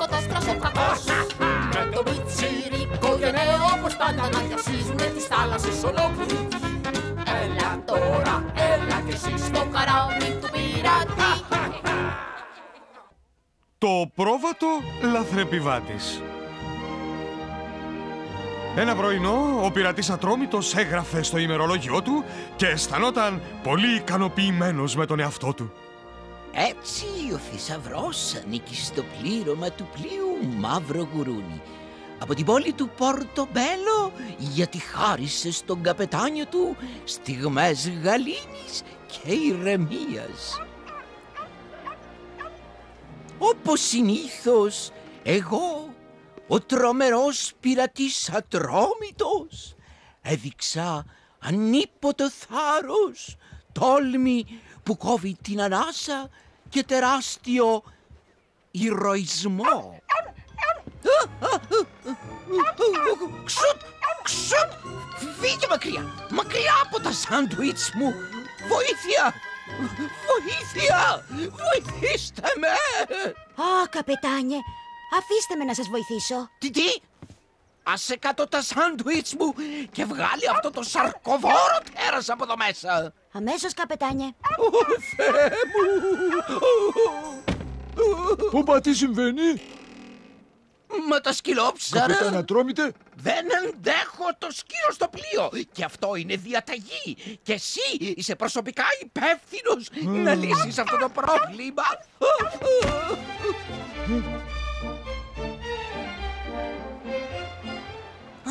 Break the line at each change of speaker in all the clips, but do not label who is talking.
κοτόστρας ο κακός. Με το πιτσιρίκο γενναίο όπως πάντα να διασύζουνε τις θάλασσες ολόκληρη γη. Έλα τώρα, έλα κι εσύ στο καράβι του πειρατή.
Το πρόβατο λαθρεπιβάτης. Ένα πρωινό, ο πειρατής Ατρόμητος έγραφε στο ημερολόγιό του και αισθανόταν πολύ ικανοποιημένος με τον εαυτό του.
Έτσι ο θησαυρός ανήκει στο πλήρωμα του πλοίου Μαύρο Γουρούνι από την πόλη του Πορτομπέλο, γιατί χάρισε στον καπετάνιο του στιγμές γαλήνης και ηρεμίας. Όπως συνήθως, εγώ, ο τρομερός πειρατής Ατρόμητος, έδειξα ανίποτο θάρρος, τόλμη που κόβει την ανάσα και τεράστιο ηρωισμό. Ξουτ, ξουτ, φύγε μακριά, μακριά από τα σάντουιτς μου. Βοήθεια, βοήθεια, βοηθήστε με.
Ω, καπετάνιε, αφήστε με να σας βοηθήσω.
Τι, άσε κάτω τα σάντουιτς μου και βγάλει αυτό το σαρκοβόρο τέρας από εδώ μέσα.
Αμέσως, καπετάνιε.
Ω, Θεέ μου.
Όπα, τι συμβαίνει?
Μα τα σκυλόψαρα.
Καπετάν Ατρόμητε.
Δεν αντέχω το σκύλο στο πλοίο. Και αυτό είναι διαταγή. Και εσύ είσαι προσωπικά υπεύθυνος να λύσεις αυτό το πρόβλημα.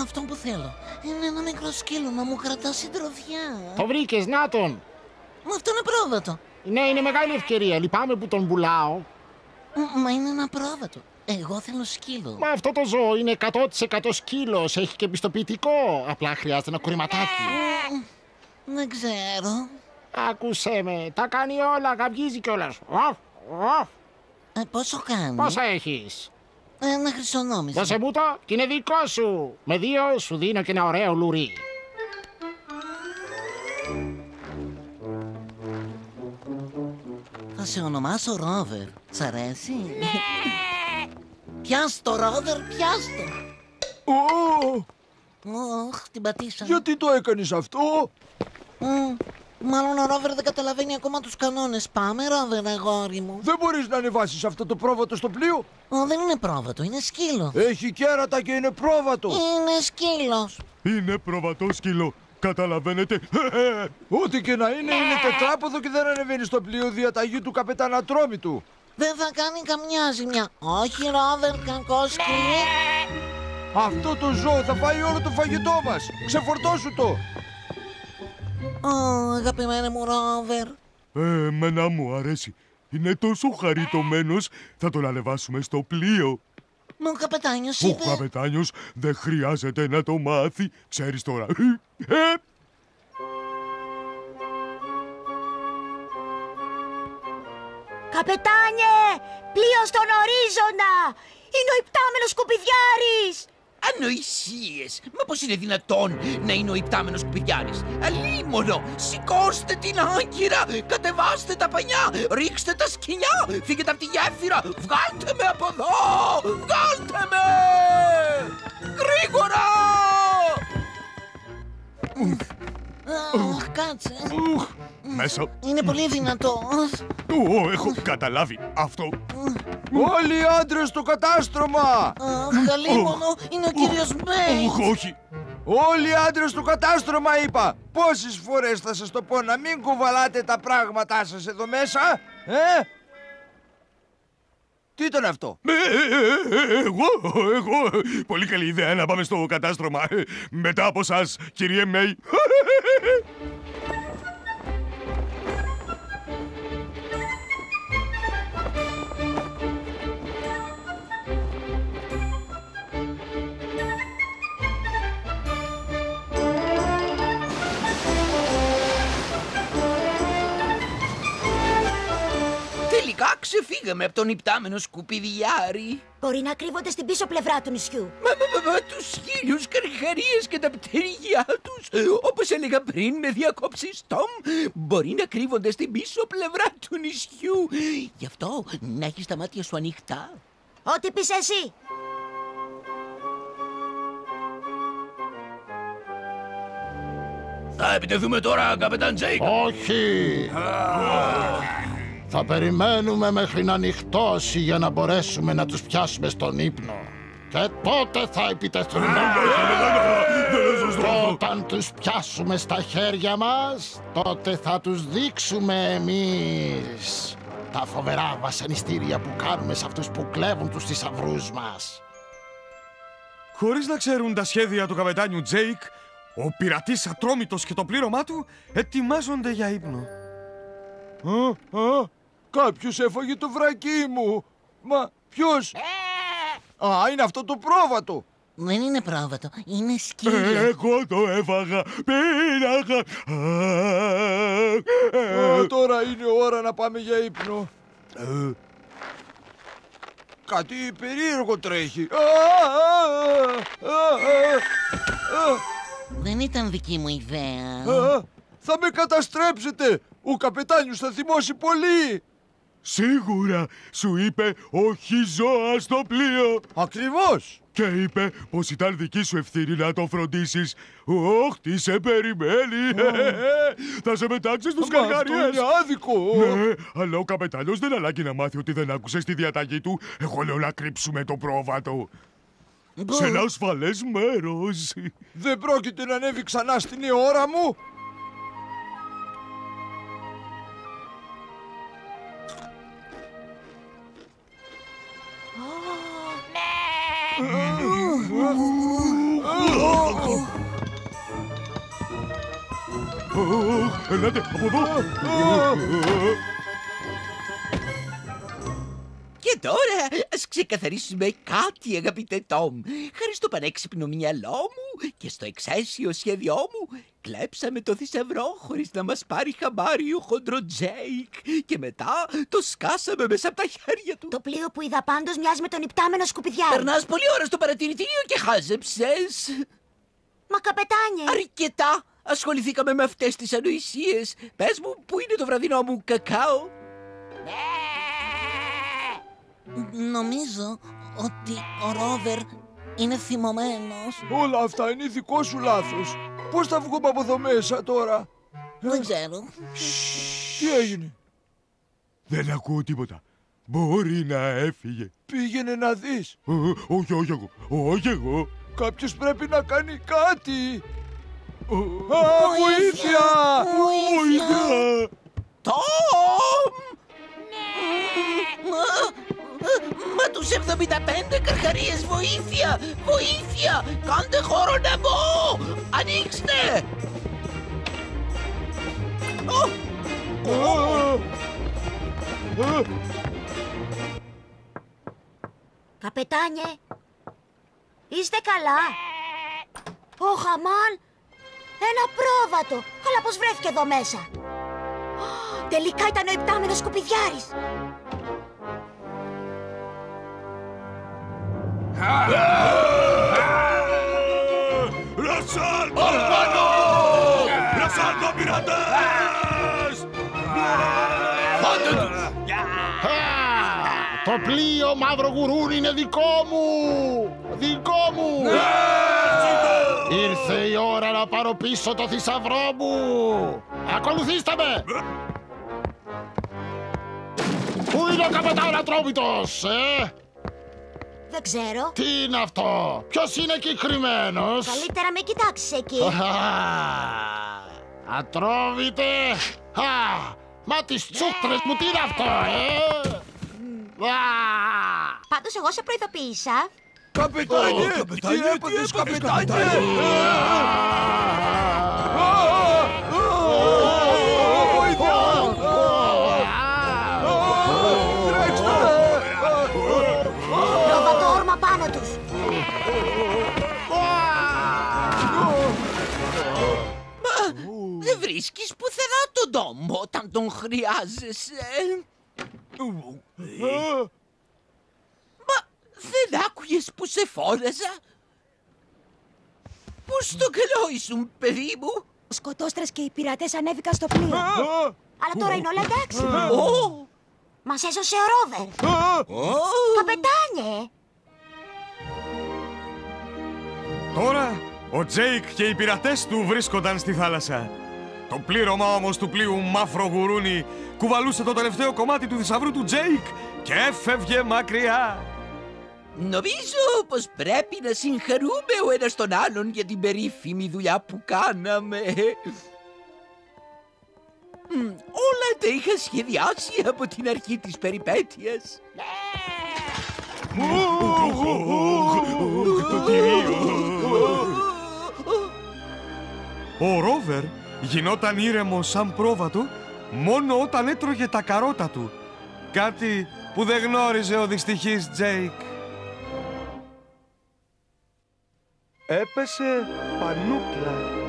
Αυτό που θέλω είναι ένα μικρό σκύλο να μου κρατά συντροφιά.
Το βρήκες, να τον.
Μα αυτό είναι πρόβατο.
Ναι, είναι μεγάλη ευκαιρία. Λυπάμαι που τον πουλάω.
Μα είναι ένα πρόβατο. Εγώ θέλω σκύλο.
Μα αυτό το ζώο είναι 100% σκύλος. Έχει και πιστοποιητικό. Απλά χρειάζεται ένα κουρηματάκι.
Δεν ξέρω.
Άκουσέ με. Τα κάνει όλα. Γαμπιίζει κιόλας.
Πόσο κάνει?
Πόσα έχεις?
Ένα χρυσονόμισμα.
Δώσε μου το και είναι δικό σου. Με 2 σου δίνω και ένα ωραίο λουρί.
Θα σε ονομάσω Ρόβερ. Σ' αρέσει? Ναι! Πιάσ' το, Ρόβερ, πιάσ' το. Ωχ, την πατήσα.
Γιατί το έκανες αυτό?
Μάλλον ο Ρόβερ δεν καταλαβαίνει ακόμα τους κανόνες. Πάμε, Ρόβερ, αγόρι μου.
Δεν μπορείς να ανεβάσεις αυτό το πρόβατο στο πλοίο?
Δεν είναι πρόβατο, είναι σκύλο.
Έχει κέρατα και είναι πρόβατο.
Είναι σκύλος.
Είναι προβατό σκύλο. Καταλαβαίνετε?
Ό,τι και να είναι τετράποδο και δεν ανεβαίνει στο πλοίο, διαταγή του καπετάν Ατρόμητου.
Δεν θα κάνει καμιά ζημιά. Όχι, Ρόβερ, κακό σκυλί.
Αυτό το ζώο θα φάει όλο το φαγητό μας. Ξεφορτώσου το.
Αγαπημένε μου Ρόβερ.
Εμένα μου αρέσει. Είναι τόσο χαριτωμένος. Θα τον ανεβάσουμε στο πλοίο.
Μα ο καπετάνιος
Ο
είπε...
καπετάνιος δεν χρειάζεται να το μάθει. Ξέρεις τώρα.
Καπετάνιε, πλοίο στον ορίζοντα. Είναι ο υπτάμενος σκουπιδιάρης.
Ανοησίες! Μα πώς είναι δυνατόν να είναι ο υπτάμενος σκουπιδιάρης? Αλίμονο! Σηκώστε την άγκυρα! Κατεβάστε τα πανιά! Ρίξτε τα σκοινιά! Φύγετε από τη γέφυρα! Βγάλτε με από εδώ! Βγάλτε με! Γρήγορα! Κάτσε.
Μέσα.
Είναι πολύ δυνατός.
Έχω καταλάβει αυτό.
Όλοι οι άντρες στο κατάστρωμα.
Αλίμονο, είναι ο κύριος Μπέιτς.
Όχι.
Όλοι οι άντρες στο κατάστρωμα είπα. Πόσες φορές θα σας το πω να μην κουβαλάτε τα πράγματά σας εδώ μέσα? Τι ήταν αυτό?
Εγώ. Πολύ καλή ιδέα να πάμε στο κατάστρωμα. Μετά από σας, κύριε Μέι.
Τελικά ξεφύγαμε από τον υπτάμενο σκουπιδιάρη.
Μπορεί να κρύβονται στην πίσω πλευρά του νησιού.
Μα τους χίλιους καρχαρίες και τα πτερυγιά τους, όπως έλεγα πριν με διακόψεις Τόμ, μπορεί να κρύβονται στην πίσω πλευρά του νησιού. Γι' αυτό να έχεις τα μάτια σου ανοιχτά.
Ό,τι πεις εσύ.
Θα επιτεθούμε τώρα, καπετάν Τζέικ.
Όχι! Θα περιμένουμε μέχρι να νυχτώσει για να μπορέσουμε να τους πιάσουμε στον ύπνο. Και τότε θα επιτεθούμε. Και όταν τους πιάσουμε στα χέρια μας, τότε θα τους δείξουμε εμείς τα φοβερά βασανιστήρια που κάνουμε σε αυτούς που κλέβουν τους θησαυρούς μας.
Χωρίς να ξέρουν τα σχέδια του καπετάνιου Τζέικ, ο πειρατής Ατρόμητος και το πλήρωμά του ετοιμάζονται για ύπνο.
Κάποιος έφαγε το βρακί μου. Μα ποιος? Είναι αυτό το πρόβατο.
Δεν είναι πρόβατο, είναι σκύλο.
Εγώ το έφαγα, πίναγα.
Τώρα είναι ώρα να πάμε για ύπνο. Κάτι περίεργο τρέχει.
Δεν ήταν δική μου ιδέα.
Θα με καταστρέψετε. Ο καπετάνιος θα θυμώσει πολύ.
Σίγουρα σου είπε όχι ζώα στο πλοίο.
Ακριβώς.
Και είπε πως ήταν δική σου ευθύνη να το φροντίσεις. Όχ, τι σε περιμένει. Θα σε μετάξει στους καργαριές.
Αυτό είναι άδικο.
Ναι, αλλά ο καπετάνιος δεν ανάγκη να μάθει ότι δεν άκουσες τη διαταγή του. Εγώ λέω να κρύψουμε το πρόβατο σε ένα ασφαλές μέρος.
Δεν πρόκειται να ανέβει ξανά στην ώρα μου.
Ελάτε, από εδώ.
Και τώρα ας ξεκαθαρίσουμε κάτι, αγαπητέ Τόμ. Χάρη στο πανέξυπνο μυαλό μου και στο εξαίσιο σχέδιό μου, κλέψαμε το θησαυρό χωρίς να μας πάρει χαμπάρι ο χοντρό Τζέικ. Και μετά το σκάσαμε μέσα από τα χέρια του.
Το πλοίο που είδα πάντως μοιάζει με τον υπτάμενο σκουπιδιάρη.
Περνάς πολλή ώρα στο παρατηρητήριο και χάζεψες.
Μα καπετάνιε.
Αρκετά ασχοληθήκαμε με αυτές τις ανοησίες. Πες μου, πού είναι το βραδινό μου κακάο? Νομίζω ότι ο Ρόβερ είναι θυμωμένος.
Όλα αυτά είναι δικό σου λάθος. Πώς θα βγούμε από εδώ μέσα τώρα?
Δεν ξέρω.
Τι έγινε?
Δεν ακούω τίποτα. Μπορεί να έφυγε.
Πήγαινε να δεις.
Όχι εγώ. Όχι εγώ.
Κάποιος πρέπει να κάνει κάτι. Βοήθεια!
Βοήθεια!
Τόμ! Μα τους 75 καρχαρίες, βοήθεια! Βοήθεια! Κάντε χώρο να μπω! Ανοίξτε!
Καπετάνιε, είστε καλά? Ω, Χαμάν, ένα πρόβατο. Αλλά πώς βρέθηκε εδώ μέσα? Τελικά ήταν ο υπτάμενος σκουπιδιάρης.
Ρασάλτο! Ρασάλτο, πειρατές!
Πάτε τους!
Το πλοίο Μαύρο Γουρούνι είναι δικό μου! Δικό μου! Ήρθε η ώρα να πάρω πίσω το θησαυρό μου! Ακολουθήστε με! Πού είναι ο καπετάν Ατρόμητος,
Δεν ξέρω.
Τι είναι αυτό? Ποιος είναι εκεί κρυμμένος?
Καλύτερα μην κοιτάξεις εκεί.
Ατρόμητε! Μα τις τσούτρες μου, τι είναι αυτό,
Πάντως εγώ σε προειδοποίησα.
Καπετάνιε! Τι έπαθες, καπετάνιε!
Πρόβα το όρμα πάνω τους.
Δεν βρίσκεις πουθενά τον Τόμ όταν τον χρειάζεσαι. Μα δεν άκουγες που σε φώναζα? Πού στο καλό ήσουν, παιδί μου?
Ο Σκοτόστρας και οι πειρατές ανέβηκαν στο πλοίο. Αλλά τώρα είναι όλα εντάξει. Μας έσωσε ο Ρόβερ. Καπετάνιε!
Τώρα ο Τζέικ και οι πειρατές του βρίσκονταν στη θάλασσα. Το πλήρωμα όμως του πλοίου Μαύρο Γουρούνι κουβαλούσε το τελευταίο κομμάτι του θησαυρού του Τζέικ και έφευγε μακριά.
Νομίζω πως πρέπει να συγχαρούμε ο ένας τον άλλον για την περίφημη δουλειά που κάναμε. Όλα τα είχα σχεδιάσει από την αρχή της περιπέτειας.
Ο Ρόβερ γινόταν ήρεμος σαν πρόβατο μόνο όταν έτρωγε τα καρότα του. Κάτι που δεν γνώριζε ο δυστυχής Τζέικ. Έπεσε πανούκλα.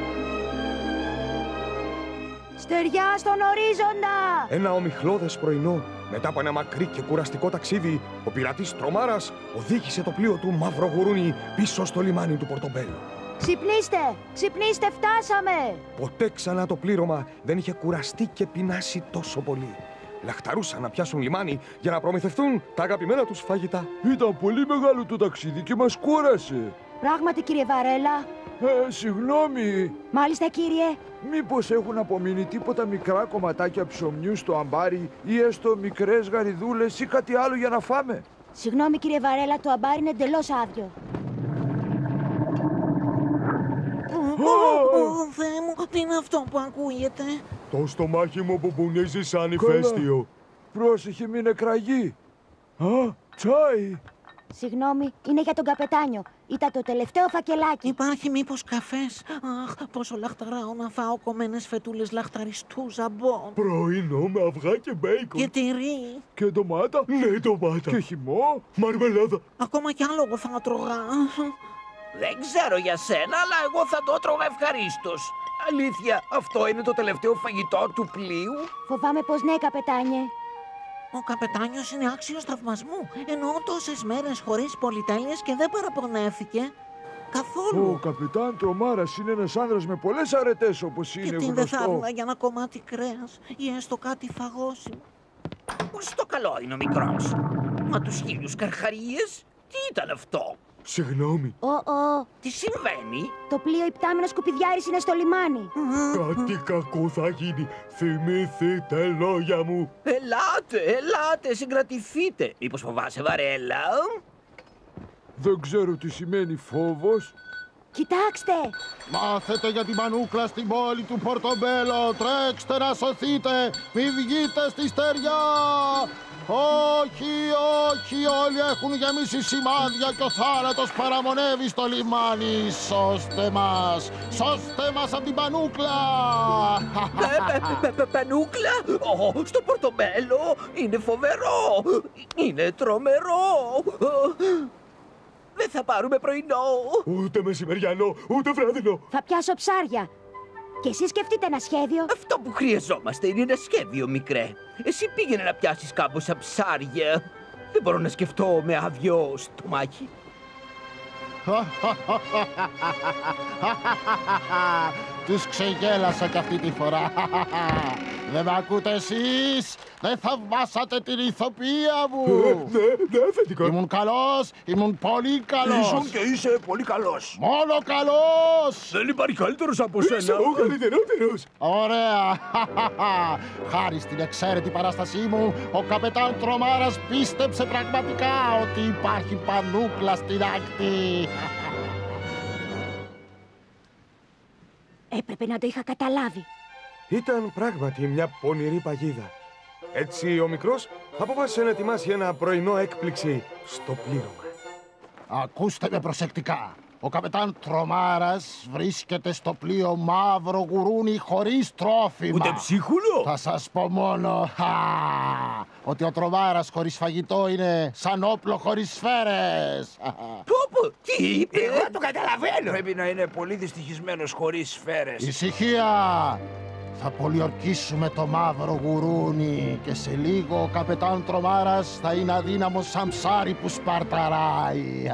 Στεριά στον ορίζοντα!
Ένα ομιχλώδες πρωινό, μετά από ένα μακρύ και κουραστικό ταξίδι, ο πειρατής Τρομάρας οδήγησε το πλοίο του Μαύρο Γουρούνι πίσω στο λιμάνι του Πορτομπέλο.
Ξυπνήστε! Ξυπνήστε, φτάσαμε!
Ποτέ ξανά το πλήρωμα δεν είχε κουραστεί και πεινάσει τόσο πολύ. Λαχταρούσαν να πιάσουν λιμάνι για να προμηθευτούν τα αγαπημένα τους φαγητά.
Ήταν πολύ μεγάλο το ταξίδι και μας κούρασε.
Πράγματι, κύριε Βαρέλα.
Συγγνώμη.
Μάλιστα, κύριε.
Μήπως έχουν απομείνει τίποτα μικρά κομματάκια ψωμιού στο αμπάρι ή έστω μικρές γαριδούλες ή κάτι άλλο για να φάμε?
Συγγνώμη, κύριε Βαρέλα, το αμπάρι είναι εντελώς άδειο.
Θεέ μου, τι είναι αυτό που ακούγεται?
Το στομάχι μου μπουμπουνίζει σαν ηφαίστειο.
Πρόσεχε, μην εκραγεί. Τσάι.
Συγγνώμη, είναι για τον καπετάνιο. Ήταν το τελευταίο φακελάκι.
Υπάρχει μήπως καφές? Αχ, πόσο λαχταράω να φάω κομμένες φετούλες λαχταριστού ζαμπόν.
Πρωινό με αυγά και μπέικον.
Και τυρί.
Και ντομάτα.
Ναι, ντομάτα.
Και χυμό.
Μαρμελάδα.
Ακόμα κι άλλο εγώ θα τρώγα.
Δεν ξέρω για σένα, αλλά εγώ θα το τρώγα ευχαρίστως. Αλήθεια, αυτό είναι το τελευταίο φαγητό του πλοίου?
Φοβάμαι πως ναι, καπετάνιε.
Ο καπετάνιος είναι άξιος θαυμασμού, ενώ τόσες μέρες χωρίς πολυτέλειες και δεν παραπονέθηκε καθόλου.
Ο καπετάν Τρομάρας είναι ένας άνδρας με πολλές αρετές, όπως είναι
Και τι
γνωστό.
δεν θα έβγα για ένα κομμάτι κρέας ή έστω κάτι φαγώσιμο.
Πώς το καλό είναι ο μικρός? Μα τους 1000 καρχαρίες? Τι ήταν αυτό?
Συγγνώμη.
Τι συμβαίνει?
Το πλοίο υπτάμενος σκουπιδιάρης είναι στο λιμάνι.
Κάτι κακό θα γίνει. Θυμηθείτε λόγια μου.
Ελάτε, συγκρατηθείτε. Μήπως φοβάσαι, Βαρέλα?
Δεν ξέρω τι σημαίνει φόβος.
Κοιτάξτε!
Μάθετε για την πανούκλα στην πόλη του Πορτομπέλο. Τρέξτε να σωθείτε. Μη βγείτε στη στεριά. Όχι, όχι, όλοι έχουν γεμίσει σημάδια και ο θάνατος παραμονεύει στο λιμάνι. Σώστε μας από την πανούκλα.
Πανούκλα? Στο Πορτομπέλο? Είναι φοβερό. Είναι τρομερό. Δεν θα πάρουμε πρωινό.
Ούτε μεσημεριανό, ούτε βράδυνο.
Θα πιάσω ψάρια. Και εσείς σκεφτείτε ένα σχέδιο.
Αυτό που χρειαζόμαστε είναι ένα σχέδιο, μικρέ. Εσύ πήγαινε να πιάσεις κάμποσα ψάρια. Δεν μπορώ να σκεφτώ με άδειο στομάχι.
Τους ξεγέλασα κι αυτή τη φορά. Δεν με ακούτε εσείς? Δεν θαυμάσατε την ηθοποιία μου?
Ναι, αφεντικό.
Ήμουν καλός, ήμουν πολύ καλός.
Ήσουν και είσαι πολύ καλός.
Μόνο καλός.
Δεν υπάρχει καλύτερος από
Είσαι ο καλύτερος.
Ωραία. Χάρη στην εξαίρετη παράστασή μου, ο καπετάν Τρομάρας πίστεψε πραγματικά ότι υπάρχει πανούκλα στην άκτη.
Έπρεπε να το είχα καταλάβει.
Ήταν πράγματι μια πονηρή παγίδα. Έτσι ο μικρός αποφάσισε να ετοιμάσει ένα πρωινό έκπληξη στο πλήρωμα.
Ακούστε με προσεκτικά. Ο καπετάν Τρομάρας βρίσκεται στο πλοίο Μαύρο Γουρούνι χωρίς τρόφιμα.
Ούτε ψίχουλο?
Θα σας πω μόνο ότι ο Τρομάρας χωρίς φαγητό είναι σαν όπλο χωρίς σφαίρες.
Πόπο, τι είπε?
Εγώ το καταλαβαίνω. Πρέπει να είναι πολύ δυστυχισμένος χωρίς σφαίρες.
Ησυχία! Θα πολιορκήσουμε το Μαύρο Γουρούνι και σε λίγο ο καπετάν Τρομάρας θα είναι αδύναμος σαν ψάρι που σπαρταράει.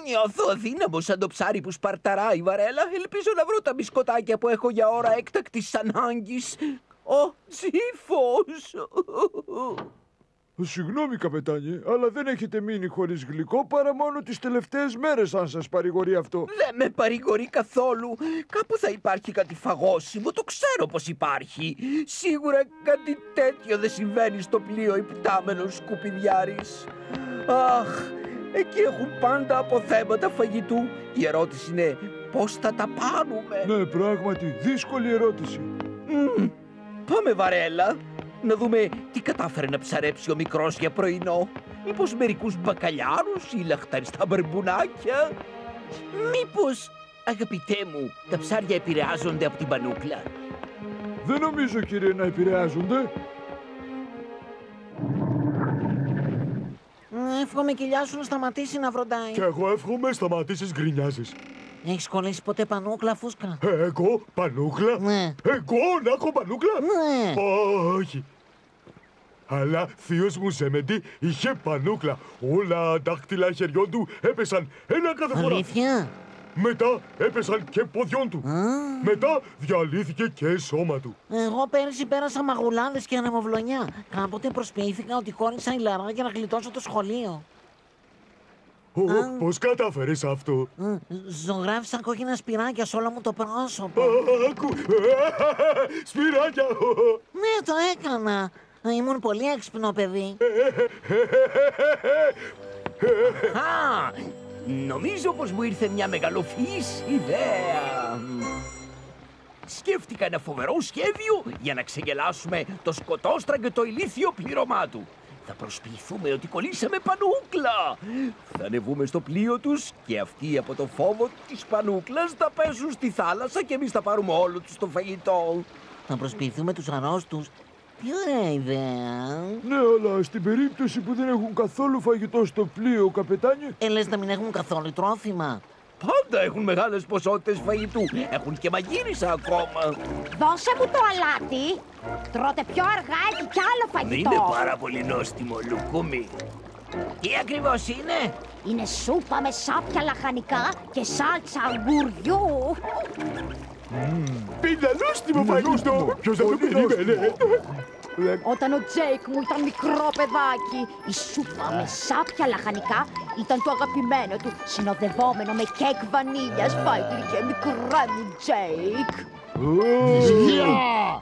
Νιώθω αδύναμο σαν το ψάρι που σπαρταράει, Βαρέλα. Ελπίζω να βρω τα μπισκοτάκια που έχω για ώρα έκτακτης ανάγκης. Ο Τσίφος!
Συγγνώμη, καπετάνιε, αλλά δεν έχετε μείνει χωρίς γλυκό παρά μόνο τις τελευταίες μέρες, αν σας παρηγορεί αυτό.
Δεν με παρηγορεί καθόλου. Κάπου θα υπάρχει κάτι φαγόσιμο, το ξέρω πως υπάρχει. Σίγουρα κάτι τέτοιο δεν συμβαίνει στο πλοίο υπτάμενος σκουπιδιάρης. Αχ, εκεί έχουν πάντα αποθέματα φαγητού. Η ερώτηση είναι πώς θα τα πάρουμε.
Ναι, πράγματι, δύσκολη ερώτηση.
Πάμε, Βαρέλα, να δούμε τι κατάφερε να ψαρέψει ο μικρός για πρωινό. Μήπως μερικούς μπακαλιάρους ή λαχταριστά μπαρμπουνάκια. Μήπως, αγαπητέ μου, τα ψάρια επηρεάζονται από την πανούκλα.
Δεν νομίζω, κύριε, να επηρεάζονται.
Εύχομαι η κοιλιά σου να σταματήσει να βροντάει.
Κι εγώ εύχομαι σταματήσεις γκρινιάζεις.
Έχεις κολλήσει ποτέ πανούκλα, Φούσκα?
Εγώ πανούκλα?
Ναι.
Εγώ να έχω πανούκλα?
Ναι.
Όχι. Αλλά θείος μου Ζέμεντη είχε πανούκλα. Όλα δάχτυλα χεριών του έπεσαν ένα κάθε φορά.
Αλήθεια?
Μετά έπεσαν και ποδιών του. Μετά διαλύθηκε και σώμα του.
Εγώ πέρυσι πέρασα μαγουλάδες και ανεμοβλονιά. Κάποτε προσποιήθηκα ότι χώρισα ηλαρά για να γλιτώσω το σχολείο.
Πώς κατάφερες αυτό?
Ζωγράφισα κόκκινα σπυράκια σε όλο μου το πρόσωπο.
Άκου. Σπυράκια.
Ναι, το έκανα. Ήμουν πολύ έξυπνο παιδί.
Νομίζω πως μου ήρθε μια μεγαλοφυής ιδέα. Σκέφτηκα ένα φοβερό σχέδιο για να ξεγελάσουμε το σκοτόστρα και το ηλίθιο πλήρωμά του. Θα προσποιηθούμε ότι κολλήσαμε πανούκλα. Θα ανεβούμε στο πλοίο τους και αυτοί από το φόβο της πανούκλας θα πέσουν στη θάλασσα και εμείς θα πάρουμε όλο τους το φαγητό.
Θα προσποιηθούμε τους αρρώστους. Τι ωραία ιδέα.
Ναι, αλλά στην περίπτωση που δεν έχουν καθόλου φαγητό στο πλοίο, καπετάνιε.
Λες να μην έχουν καθόλου τρόφιμα.
Πάντα έχουν μεγάλες ποσότητες φαγητού. Έχουν και μαγείρισα ακόμα.
Δώσε μου το αλάτι. Τρώτε πιο αργά, έχει κι άλλο φαγητό.
Είναι πάρα πολύ νόστιμο, Λουκούμι. Τι ακριβώς είναι?
Είναι σούπα με σάπια λαχανικά και σάλτσα αγγουριού.
Είναι νόστιμο φαγητό. Ποιος δεν το περίμενε?
Όταν ο Τζέικ μου ήταν μικρό παιδάκι, η σούπα με σάπια λαχανικά ήταν το αγαπημένο του, συνοδευόμενο με κέικ βανίλιας. Φάει γλυκέ μικρά μου, Τζέικ.
Ισχύα!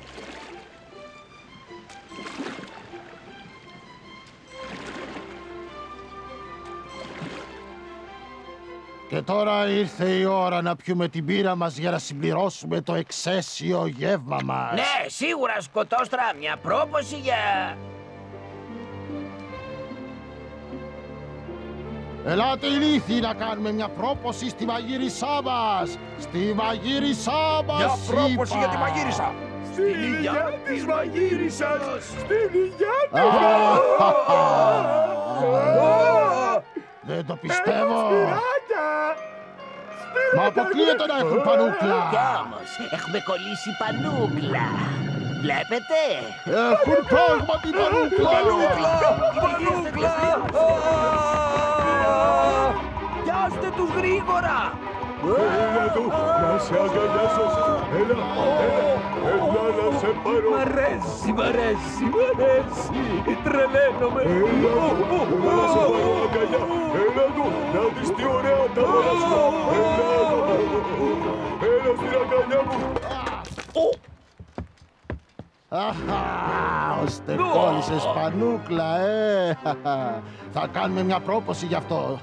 Και τώρα ήρθε η ώρα να πιούμε την πύρα μας για να συμπληρώσουμε το εξαίσιο γεύμα μας.
Ναι, σίγουρα, σκοτόστρα, μια πρόποση για...
Ελάτε ηλίθιοι να κάνουμε μια πρόποση στη μαγείρισά μας. Στη μαγείρισά μας,
Μια πρόποση
είπα.
για τη μαγείρισα.
Στην ηλιά της μαγείρισας. Στην ηλιά
Δεν το πιστεύω.
Σπυράκια.
Μα αποκλείεται να έχουν πανούκλα.
Κι όμως, έχουμε κολλήσει πανούκλα. Βλέπετε?
Έχουν πράγματι πανούκλα.
Πανούκλα! Πιάστε τους γρήγορα!
Έλα εδώ, να σε αγκαλιάσω. Έλα να σε πάρω.
Μ' αρέσει, μ' αρέσει, μ' αρέσει. Τρελαίνομαι.
Έλα να σε πάρω αγκαλιά. Έλα εδώ, να δεις τι ωραία τα μωρά σου. Έλα στην αγκαλιά μου.
Αχα, ώστε κόλλησες πανούκλα, Θα κάνουμε μια πρόποση γι' αυτό.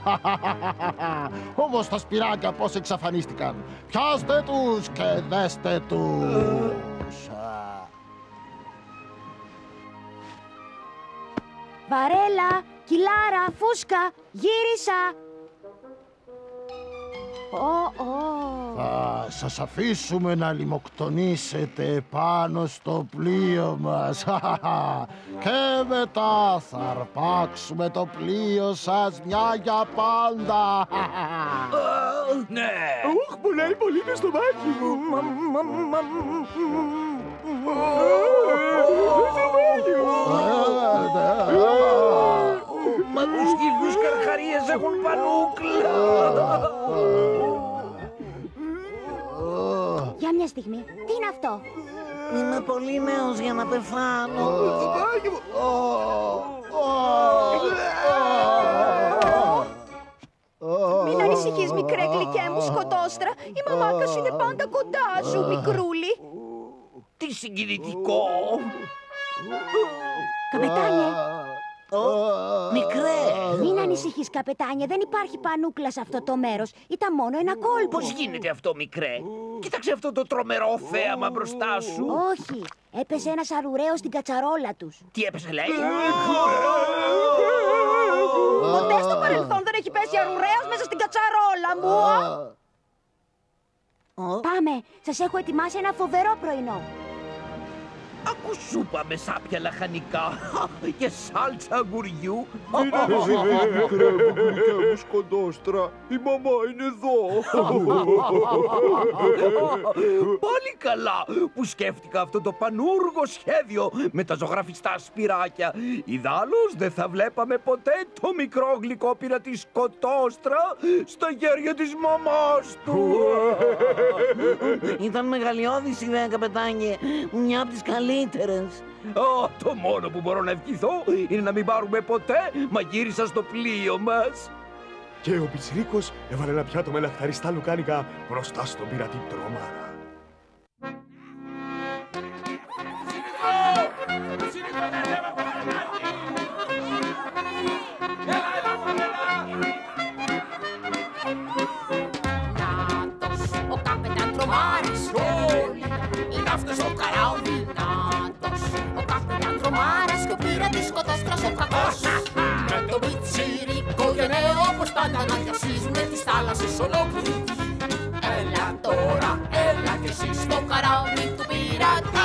Όμως τα σπυράκια πώς εξαφανίστηκαν. Πιάστε τους και δέστε τους.
Βαρέλα, Κιλάρα, Φούσκα, γύρισα.
Θα σας αφήσουμε να λιμοκτονήσετε πάνω στο πλοίο μας. Και μετά θα αρπάξουμε το πλοίο σας μια για πάντα.
Ναι!
Οχ, πονάει πολύ το στομάχι μου.
Μα τους χίλιους καρχαρίες έχουν πανούκλα!
Για μια στιγμή, τι είναι αυτό?
Είμαι πολύ νέος για να πεθάνω.
μικρέ γλυκέ μου σκοτόστρα. Η μαμάκας είναι πάντα κοντά σου, μικρούλι.
Τι συγκινητικό!
Καπετάνιε,
Μικρέ!
μην ανησυχείς, καπετάνιε. Δεν υπάρχει πανούκλα σε αυτό το μέρος. Ήταν μόνο ένα κόλπο.
Πώς γίνεται αυτό, μικρέ? Κοίταξε αυτό το τρομερό θέαμα μπροστά σου.
Όχι, έπεσε ένας αρουραίος στην κατσαρόλα τους.
Τι έπεσε, λέει?
Ποτέ στο παρελθόν δεν έχει πέσει αρουραίος μέσα στην κατσαρόλα μου. Πάμε, σας έχω ετοιμάσει ένα φοβερό πρωινό.
Ακού σούπα με σάπια λαχανικά και σάλτσα αγουριού.
Μικρέ μου γλυκέ μου σκοντόστρα, η μαμά είναι εδώ.
Πάλι καλά που σκέφτηκα αυτό το πανούργο σχέδιο με τα ζωγραφιστά σπυράκια. Ιδάλλως δεν θα βλέπαμε ποτέ το μικρό γλυκό πειρατή σκοτόστρα στα χέρια της μαμάς του.
Ήταν μεγαλειώδης ιδέα, καπετάνιε. Μια από τις καλύτερες.
Το μόνο που μπορώ να ευχηθώ είναι να μην πάρουμε ποτέ μαγείρισα στο πλοίο μας.
Και ο πιτσιρίκος έβαλε ένα πιάτο με λαχταριστά λουκάνικα μπροστά στον πειρατή τρομάρα.
Νάτος ο καπετάν Τρομάρης, είναι αυτός ο καράβι. Νάτος ο καπετάν Τρομάρης και ο πειρατής σκοτόστρας ο κακός. Με το πιτσιρίκο γενναίο όπως πάντα να διασύζουνε τις θάλασσες ολόκληρη. Έλα τώρα, έλα κι εσύ στο καράβι του πειρατή.